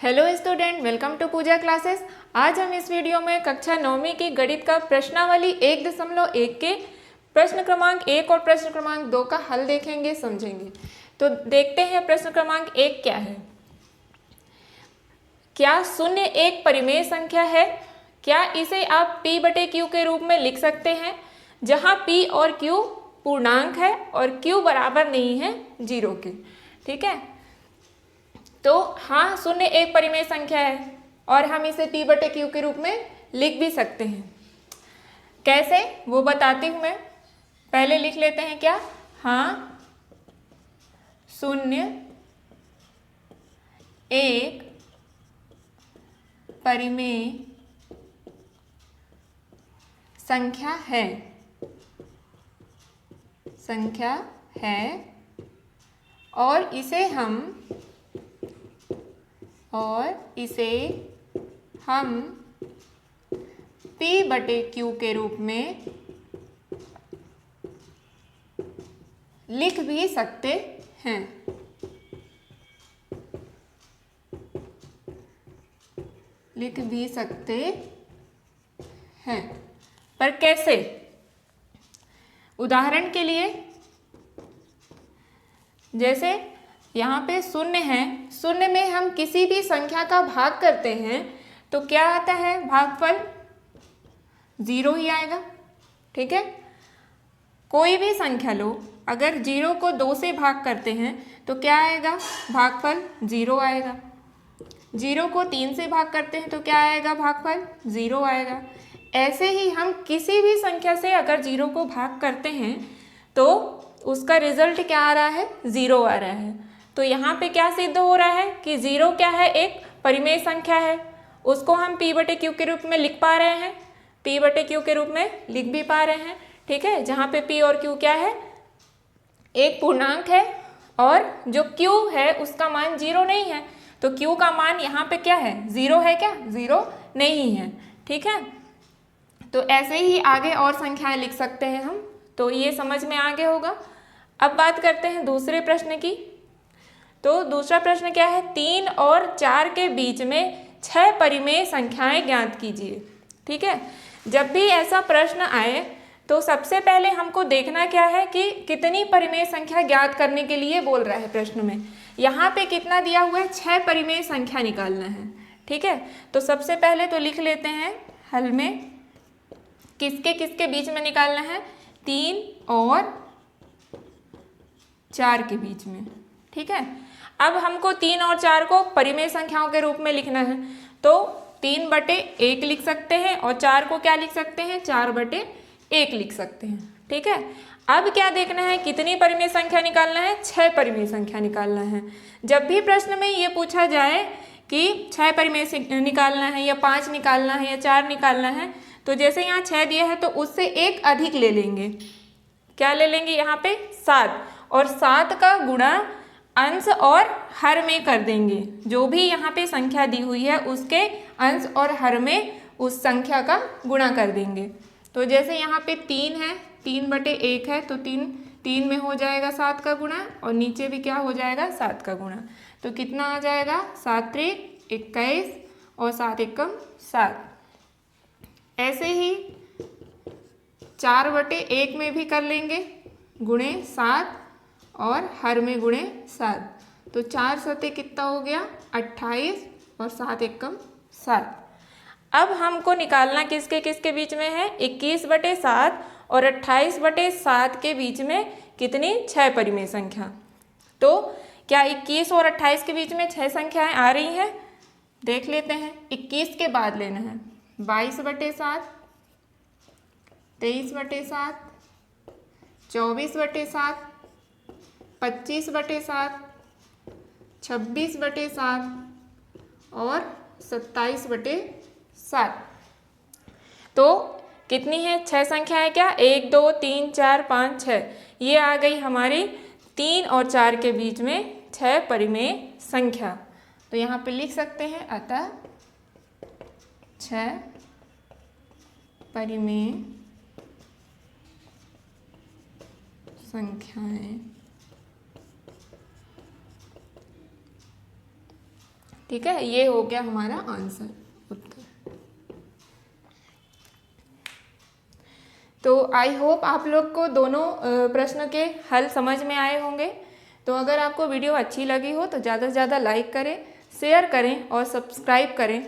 Hello student, welcome to Puja classes. आज हम इस वीडियो में कक्षा 9वीं की गणित का प्रश्नावली 1.1 के प्रश्न क्रमांक 1 और प्रश्न क्रमांक 2 का हल देखेंगे, समझेंगे। तो देखते हैं प्रश्न क्रमांक 1 क्या है। क्या शून्य एक परिमेय संख्या है? क्या इसे आप p बटे q के रूप में लिख सकते हैं, जहां p और q पूर्णांक है और q बराबर नहीं है 0 के। ठीक है, तो हाँ, शून्य एक परिमेय संख्या है और हम इसे p बटे q के रूप में लिख भी सकते हैं। कैसे, वो बताती हूँ मैं। पहले लिख लेते हैं क्या, हाँ, शून्य एक परिमेय संख्या है और इसे हम p बटे q के रूप में लिख भी सकते हैं। पर कैसे? उदाहरण के लिए, जैसे यहाँ पे शून्य है, शून्य में हम किसी भी संख्या का भाग करते हैं तो क्या आता है, भागफल 0 ही आएगा। ठीक है, कोई भी संख्या लो, अगर 0 को 2 से भाग करते हैं तो क्या आएगा, भागफल 0 आएगा। 0 को 3 से भाग करते हैं तो क्या आएगा, भागफल 0 आएगा। ऐसे ही हम किसी भी संख्या से अगर 0 को भाग करते हैं तो उसका रिजल्ट क्या आ रहा है, 0 आ रहा है। तो यहाँ पे क्या सिद्ध हो रहा है कि 0 क्या है, एक परिमेय संख्या है। उसको हम p बटे q के रूप में लिख पा रहे हैं, p बटे q के रूप में लिख भी पा रहे हैं। ठीक है, जहाँ पे p और q क्या है, एक पूर्णांक है और जो q है उसका मान 0 नहीं है। तो q का मान यहाँ पे क्या है, 0 है क्या, 0 नहीं है। ठीक है, तो ऐसे ही आगे और संख्याएं लिख सकते हैं हम। तो ये समझ में आगे होगा। अब बात करते हैं दूसरे प्रश्न की। तो दूसरा प्रश्न क्या है, 3 और 4 के बीच में 6 परिमेय संख्याएं ज्ञात कीजिए। ठीक है, जब भी ऐसा प्रश्न आए तो सबसे पहले हमको देखना क्या है कि कितनी परिमेय संख्या ज्ञात करने के लिए बोल रहा है प्रश्न में। यहाँ पे कितना दिया हुआ है, 6 परिमेय संख्या निकालना है। ठीक है, तो सबसे पहले तो लिख लेते हैं हल में किसके किसके बीच में निकालना है, 3 और 4 के बीच में। ठीक है, अब हमको 3 और 4 को परिमेय संख्याओं के रूप में लिखना है, तो 3 बटे 1 लिख सकते हैं और 4 को क्या लिख सकते हैं, 4 बटे 1 लिख सकते हैं। ठीक है, अब क्या देखना है, कितनी परिमेय संख्या निकालना है, 6 परिमेय संख्या निकालना है। जब भी प्रश्न में ये पूछा जाए कि 6 परिमेय निकालना है या 5 निकालना है या 4 निकालना है, तो जैसे यहाँ 6 दिया है तो उससे एक अधिक ले लेंगे। क्या ले लेंगे, यहाँ पे 7, और 7 का गुणा अंश और हर में कर देंगे। जो भी यहाँ पे संख्या दी हुई है उसके अंश और हर में उस संख्या का गुणा कर देंगे। तो जैसे यहाँ पे 3 है, 3 बटे 1 है, तो 3 में हो जाएगा 7 का गुणा और नीचे भी क्या हो जाएगा, 7 का गुणा। तो कितना आ जाएगा, 7 त्रिक 21 और 7 एकम 7। ऐसे ही 4 बटे 1 में भी कर लेंगे, गुणे 7 और हर में गुणे 7। तो 4 सते कितना हो गया, 28 और 7 एकम 7। अब हमको निकालना किसके किसके बीच में है, 21 बटे 7 और 28 बटे 7 के बीच में कितनी, 6 परिमेय संख्या। तो क्या 21 और 28 के बीच में 6 संख्याएं आ रही हैं, देख लेते हैं। 21 के बाद लेना है 22 बटे 7, 23 बटे 7, 24 बटे 7, 25 बटे 7, 26 बटे 7 और 27 बटे 7। तो कितनी है, 6 संख्या है क्या, 1 2 3 4 5 6। ये आ गई हमारी 3 और 4 के बीच में 6 परिमेय संख्या। तो यहाँ पे लिख सकते हैं, अतः 6 परिमेय संख्याएं ठीक है, ये हो गया हमारा आंसर, उत्तर। तो आई होप आप लोग को दोनों प्रश्न के हल समझ में आए होंगे। तो अगर आपको वीडियो अच्छी लगी हो तो ज़्यादा से ज़्यादा लाइक करें, शेयर करें और सब्सक्राइब करें